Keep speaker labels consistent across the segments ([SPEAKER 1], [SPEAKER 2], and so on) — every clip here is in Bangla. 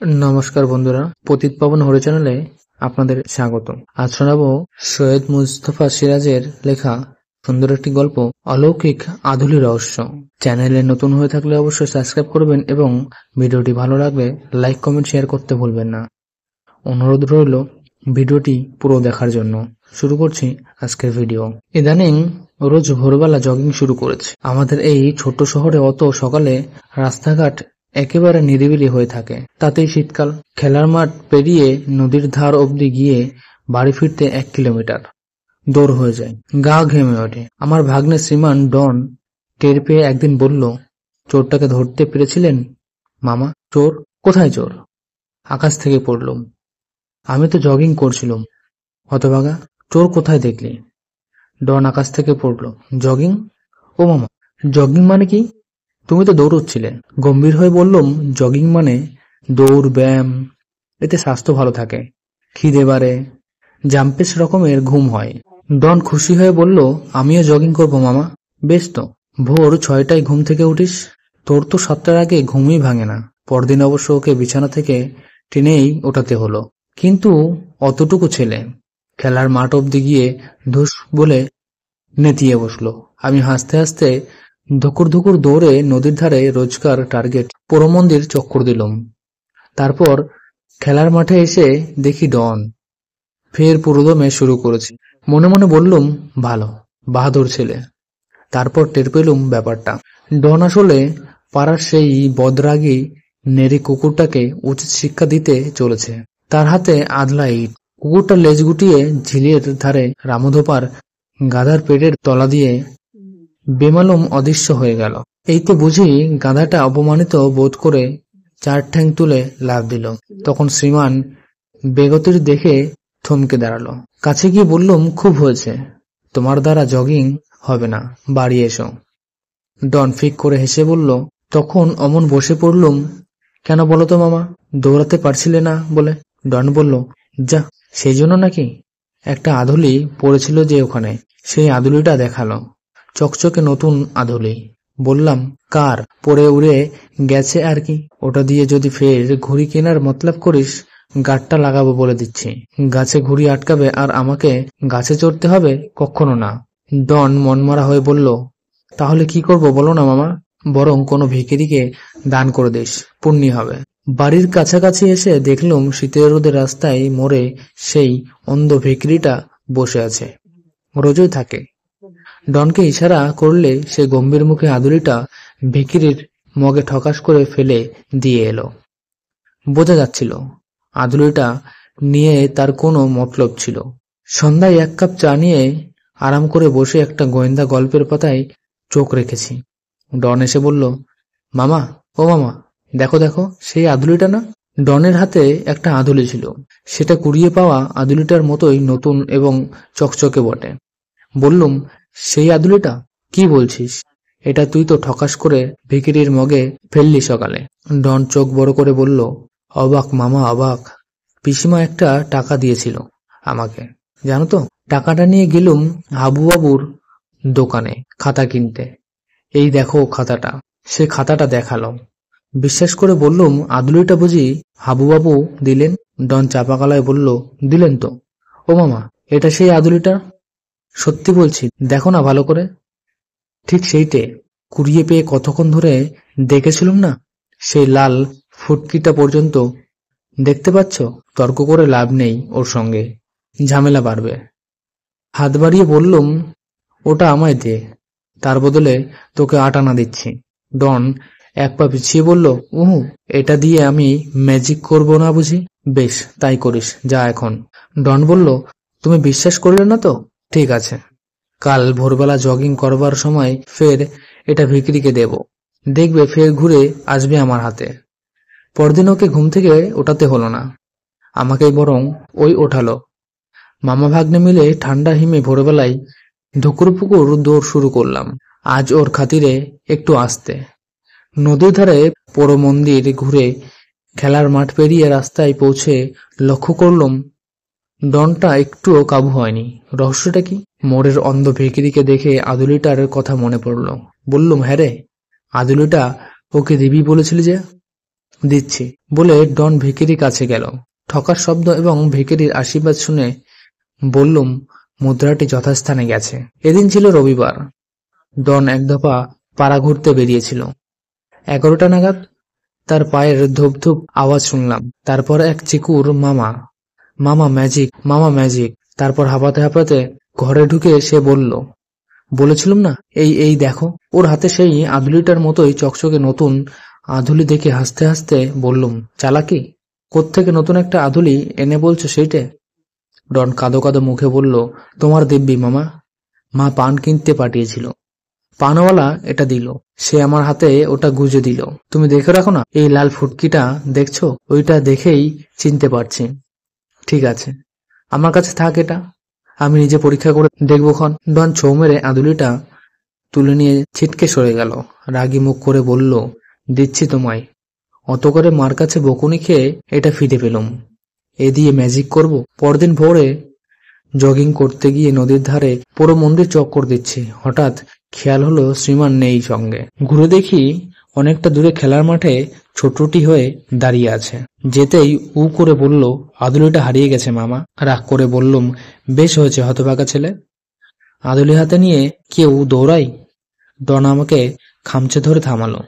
[SPEAKER 1] নমস্কার বন্ধুরা, পতিত পাবন হরি চ্যানেলে আপনাদের স্বাগত। আজ শোনাবো সৈয়দ মুস্তফা সিরাজের লেখা সুন্দর একটি গল্প, অলৌকিক আধুলি রহস্য। চ্যানেলে নতুন হয়ে থাকলে অবশ্যই সাবস্ক্রাইব করবেন এবং ভিডিওটি ভালো লাগলে লাইক, কমেন্ট, শেয়ার করতে ভুলবেন না। অনুরোধ রইল ভিডিওটি পুরো দেখার জন্য। শুরু করছি আজকের ভিডিও। ইদানিং রোজ ভোরবেলা জগিং শুরু করেছে। আমাদের এই ছোট্ট শহরে অত সকালে রাস্তাঘাট একেবারে নিরিবিলি হয়ে থাকে। তাতেই শীতকাল। খেলার মাঠ পেরিয়ে নদীর ধার অবধি গিয়ে বাড়ি ফিরতে 1 কিলোমিটার দৌড় হয়ে যায়। গা ঘেমে ওঠে। আমার ভাগ্নে শ্রীমান ডন টের পেয়ে একদিন বলল, চোরটাকে ধরতে পেরেছিলেন মামা? চোর? কোথায় চোর? আকাশ থেকে পড়লুম। আমি তো জগিং করছিলাম। হতভাগা, চোর কোথায় দেখলি? ডন আকাশ থেকে পড়ল। জগিং? ও মামা, জগিং মানে কি? তুমি তো দৌড়চ্ছিলে। গম্ভীর হয়ে বললুম, জগিং মানে দৌড়, ব্যায়াম। এতে স্বাস্থ্য ভালো থাকে, খিদে বাড়ে, জাম্পেস রকমের ঘুম হয়। ডন খুশি হয়ে বলল, আমিও জগিং করবো মামা। বেশ তো, ভোর 6টায় ঘুম থেকে উঠিস? তোর তো 7টার আগে ঘুমই ভাঙে না। পরদিন অবশ্য ওকে বিছানা থেকে টেনেই ওঠাতে হলো। কিন্তু অতটুকু ছেলে খেলার মাঠ অব্দি গিয়ে ধুস বলে নেতিয়ে বসলো। আমি হাসতে হাসতে ধুকুর ধুকুর দৌড়ে নদীর ধারে রোজকার টার্গেট পোড়ো মন্দির চক্কর দিলুম। তারপর খেলার মাঠে এসে দেখি ডন ফের পুরোদমে শুরু করেছি। মনে মনে বললুম, ভালো, বাহাদুর ছেলে। তারপর টের পেলুম ব্যাপারটা। ডন আসলে পাড়ার সেই বদরাগী নেড়ি কুকুরটাকে উচিত শিক্ষা দিতে চলেছে। তার হাতে আধলা ইট। কুকুরটা লেজ গুটিয়ে ঝিলের ধারে রামধোপার গাধার পেটের তলা দিয়ে বেমালুম অদৃশ্য হয়ে গেল। এইতে বুঝি গাধাটা অপমানিত বোধ করে 4 ঠ্যাং তুলে লাফ দিল। তখন শ্রীমান বেগতির দেখে থমকে দাঁড়ালো। কাছে গিয়ে বললুম, খুব হয়েছে, তোমার দ্বারা জগিং হবে না, বাড়ি এসো। ডন ফিক করে হেসে বলল। তখন অমন বসে পড়লুম। কেন বলো তো মামা? দৌড়াতে পারছিলে না বলে। ডন বলল, যা, সেই জন্য নাকি? একটা আধুলি পড়েছিল যে ওখানে, সেই আধুলিটা দেখালো। চকচকে নতুন আধুলি। বললাম, কার? পড়ে উড়ে গেছে আর কি। ওটা দিয়ে যদি ফের ঘুড়ি কেনার মতলব করিস, গাঁটটা লাগাবো বলে দিচ্ছি। গাছে ঘুড়ি আটকাবে আর আমাকে গাছে চড়তে হবে? কখনো না। ডন মনমরা হয়ে বলল, তাহলে কি করব বলো না মামা? বরং কোনো ভিখিরিকে দান করে দিস, পুণ্যি হবে। বাড়ির কাছাকাছি এসে দেখলুম শীতের রোদে রাস্তায় মোড়ে সেই অন্ধ ভিখিরিটা বসে আছে। রোজই থাকে। ডনকে ইশারা করলে সে গম্ভীর মুখে আদুলিটা ভিখিরির মগে ঠকাস করে ফেলে দিয়ে এলো। বোঝা যাচ্ছিল আদুলিটা নিয়ে তার কোনো মতলব ছিল। সন্ধ্যায় 1 কাপ চা নিয়ে আরাম করে বসে একটা গোয়েন্দা গল্পের পাতায় চোখ রেখেছি। ডন এসে বলল, মামা, ও মামা, দেখো দেখো, সেই আদুলিটা না? ডনের হাতে একটা আদুলি ছিল। সেটা কুড়িয়ে পাওয়া আদুলিটার মতোই নতুন এবং চকচকে বটে। বললুম, সেই আদুলিটা? কি বলছিস? এটা তুই তো ঠকাস করে ভিখিরির মগে ফেললি সকালে। ডন চোখ বড় করে বলল, অবাক মামা, অবাক। পিসিমা একটা টাকা দিয়েছিল আমাকে, জানো তো। টাকাটা নিয়ে গেলুম হাবুবাবুর দোকানে খাতা কিনতে। এই দেখো খাতাটা। সে খাতাটা দেখালো। বিশ্বাস করে বললুম, আদুলিটা বুঝি হাবুবাবু দিলেন? ডন চাপা গলায় বলল, দিলেন তো। ও মামা, এটা সেই আদুলিটা? সত্যি বলছি, দেখো না ভালো করে। ঠিক সেইটে। কুড়িয়ে পেয়ে কতক্ষণ ধরে দেখেছিলুম না, সেই লাল ফুটকিটা পর্যন্ত। দেখতে পাচ্ছ? তর্ক করে লাভ নেই, ওর সঙ্গে ঝামেলা বাড়বে। হাত বাড়িয়ে বললুম, ওটা আমায় দে, তার বদলে তোকে 8 আনা দিচ্ছি। ডন 1 পা পিছিয়ে বলল, উহু, এটা দিয়ে আমি ম্যাজিক করব না বুঝি? বেশ, তাই করিস, যা এখন। ডন বলল, তুমি বিশ্বাস করলে না তো? ঠিক আছে, কাল ভোরবেলা জগিং করবার সময় ফের এটা ভিখিরিকে দেব। দেখবে ফের ঘুরে আসবে আমার হাতে। পরদিন ওকে ঘুম থেকে ওঠাতে হলো না, আমাকেই বরং ওই ওঠালো। মামা ভাগ্নে মিলে ঠান্ডা হিমে ভোরবেলায় ধুকুর পুকুর দৌড় শুরু করলাম। আজ ওর খাতিরে একটু আসতে। নদীর ধারে পোড়ো মন্দির ঘুরে খেলার মাঠ পেরিয়ে রাস্তায় পৌঁছে লক্ষ্য করলুম ডনটা একটুও কাবু হয়নি। রহস্যটা কি? মোড়ের অন্ধ ভিখিরিকে দেখে আদুলিটার কথা মনে পড়ল। বললুম, হ্যাঁ রে, আদুলিটা ওকে দিবি বলেছিলি যে? দিচ্ছি বলে ডন ভিখিরির কাছে গেল। ঠকার শব্দ এবং ভিখিরির আশীর্বাদ শুনে বললুম মুদ্রাটি যথাস্থানে গেছে। এদিন ছিল রবিবার। ডন এক দফা পাড়া ঘুরতে বেরিয়েছিল। 11টা নাগাদ তার পায়ের ধুপ ধুপ আওয়াজ শুনলাম। তারপর এক চিকুর মামা মামা ম্যাজিক, মামা ম্যাজিক। তারপর হাঁপাতে হাঁপাতে ঘরে ঢুকে সে বলেছিলাম না, এই এই দেখো। ওর হাতে সেই আধুলিটার মতোই চকচকে নতুন আধুলি দেখে হাসতে হাসতে বললুম, চালাকি? কোত্থেকে নতুন একটা আধুলি এনে বলছো সেইটে? ডন কাঁদো কাঁদো মুখে বলল, তোমার দিব্যি মামা। মা পান কিনতে পাঠিয়েছিল, পানওয়ালা এটা দিল, সে আমার হাতে ওটা গুজে দিল। তুমি দেখে রাখো না, এই লাল ফুটকিটা দেখছো, ওইটা দেখেই চিনতে পারছি। ঠিক আছে, আমার কাছে থাক, এটা আমি নিজে পরীক্ষা করে দেখবো ক্ষণ। ডন ছৌ মেরে আদুলিটা তুলে নিয়ে ছিটকে সরে গেল। রাগী মুখ করে বলল, দিচ্ছি তোমায়। অত করে মার কাছে বকুনি খেয়ে এটা ফিরে পেলুম। এ দিয়ে ম্যাজিক করব। পরদিন ভোরে জগিং করতে গিয়ে নদীর ধারে পুরো মন্দির চক্কর দিচ্ছি। হঠাৎ খেয়াল হলো শ্রীমান নেই সঙ্গে। ঘুরে দেখি অনেকটা দূরে খেলার মাঠে ছোটটি হয়ে দাঁড়িয়ে আছে। যেতেই উ করে বলল, আদুলিটা হারিয়ে গেছে মামা। রাগ করে বললুম, বেশ হয়েছে হতভাগা ছেলে। আদুলি হাতে নিয়ে কেউ দৌড়াই? ডন আমাকে খামচে ধরে থামালো।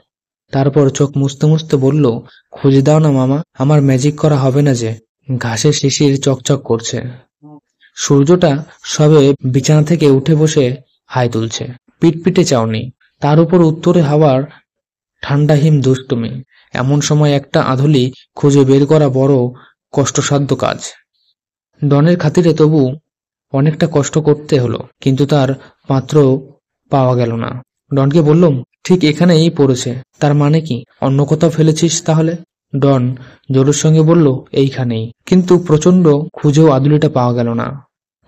[SPEAKER 1] তারপর চোখ মুছতে মুছতে বলল, খুঁজে দাও না মামা, আমার ম্যাজিক করা হবে না যে। ঘাসের শিশির চকচক করছে, সূর্যটা সবে বিছানা থেকে উঠে বসে হাই তুলছে। পিটপিটে চাউনি, তার উপর উত্তরে হাওয়ার ঠান্ডা হিম দুষ্টুমি। এমন সময় একটা আধুলি খুঁজে বের করা বড় কষ্টসাধ্য কাজ। ডনের খাতিরে তবু অনেকটা কষ্ট করতে হলো, কিন্তু তার পাত্র পাওয়া গেল না। ডনকে বললুম, ঠিক এখানেই পড়েছে। তার মানে কি, অন্য কোথাও ফেলেছিস তাহলে? ডন জোরের সঙ্গে বলল, এইখানেই। কিন্তু প্রচন্ড খুঁজেও আদুলিটা পাওয়া গেল না।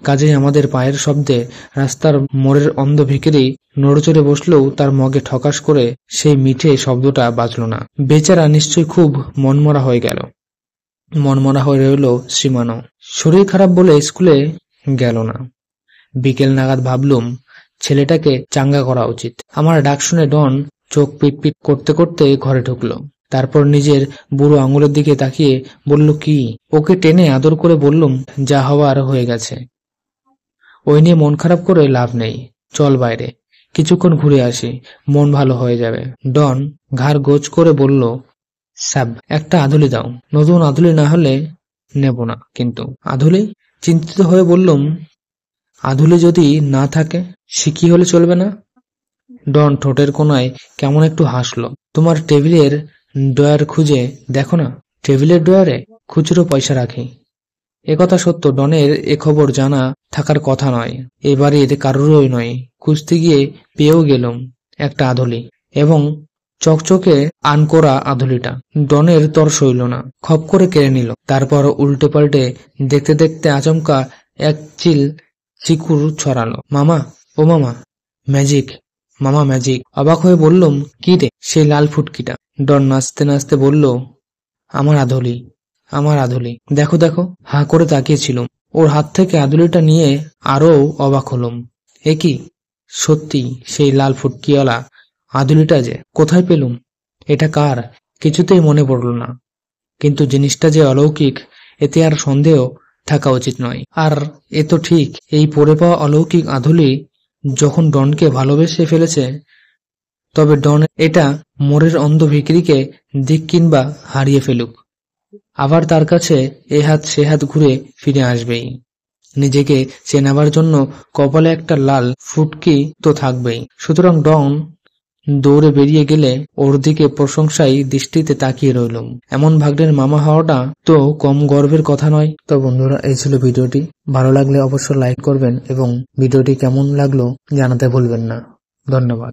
[SPEAKER 1] কাজেই আমাদের পায়ের শব্দে রাস্তার মোড়ের অন্ধ ভিখিরি নড়েচড়ে বসলেও তার মগে ঠকাস করে সেই মিঠে শব্দটা বাজল না। বেচারা নিশ্চয়ই খুব মনমরা হয়ে গেল। মনমরা হয়ে রইল শ্রীমানও। শরীর খারাপ বলে স্কুলে গেল না। বিকেল নাগাদ ভাবলুম ছেলেটাকে চাঙ্গা করা উচিত। আমার ডাক শুনে ডন চোখ পিটপিট করতে করতে ঘরে ঢুকলো। তারপর নিজের বুড়ো আঙুলের দিকে তাকিয়ে বলল, কি? ওকে টেনে আদর করে বললুম, যা হওয়ার হয়ে গেছে, ওই নিয়ে মন খারাপ করে লাভ নেই। চল বাইরে কিছুক্ষণ ঘুরে আসি, মন ভালো হয়ে যাবে। ডন ঘাড় গোজ করে বলল, স্যাব, একটা আধুলি দাও। নতুন আধুলি না হলে নেব না। কিন্তু আধুলি? চিন্তিত হয়ে বললুম, আধুলি যদি না থাকে সিকি হলে চলবে না? ডন ঠোঁটের কোনায় কেমন একটু হাসলো। তোমার টেবিলের ড্রয়ার খুঁজে দেখো না। টেবিলের ড্রয়ারে খুচরো পয়সা রাখি। একথা সত্য, ডনের এ খবর জানা থাকার কথা নয়, এ বাড়ির কারোরই নয়। খুঁজতে গিয়ে পেয়েও গেলুম একটা আধুলি, এবং চকচকে আনকোরা আধুলিটা। ডনের তর সইল না, খপ করে কেড়ে নিল। তারপর উল্টে পাল্টে দেখতে দেখতে আচমকা এক চিল চিকুর ছড়ালো, মামা, ও মামা, ম্যাজিক, মামা ম্যাজিক। অবাক হয়ে বললুম, কি রে? সেই লাল ফুটকিটা। ডন নাচতে নাচতে বলল, আমার আধুলি, আমার আধুলি। দেখো দেখো। হাঁ করে তাকিয়েছিলুম। ওর হাত থেকে আধুলিটা নিয়ে আরও অবাক হলুম। এ কি, সত্যি সেই লাল ফুটকিওয়ালা আধুলিটা যে। কোথায় পেলুম? এটা কার? কিছুতেই মনে পড়ল না। কিন্তু জিনিসটা যে অলৌকিক এতে আর সন্দেহ থাকা উচিত নয়। আর এ তো ঠিক, এই পড়ে পাওয়া অলৌকিক আধুলি যখন ডনকে ভালোবেসে ফেলেছে, তবে ডন এটা মোড়ের অন্ধ ভিখিরিকে দিক কিংবা হারিয়ে ফেলুক, আবার তার কাছে এ হাত সে হাত ঘুরে ফিরে আসবেই। নিজেকে চেনাবার জন্য কপালে একটা লাল ফুটকি তো থাকবেই। সুতরাং ডন দৌড়ে বেরিয়ে গেলে ওর দিকে প্রশংসায় দৃষ্টিতে তাকিয়ে রইলুম। এমন ভাগ্নের মামা হওয়াটা তো কম গর্বের কথা নয়। তো বন্ধুরা, এই ছিল ভিডিওটি। ভালো লাগলে অবশ্যই লাইক করবেন এবং ভিডিওটি কেমন লাগলো জানাতে ভুলবেন না। ধন্যবাদ।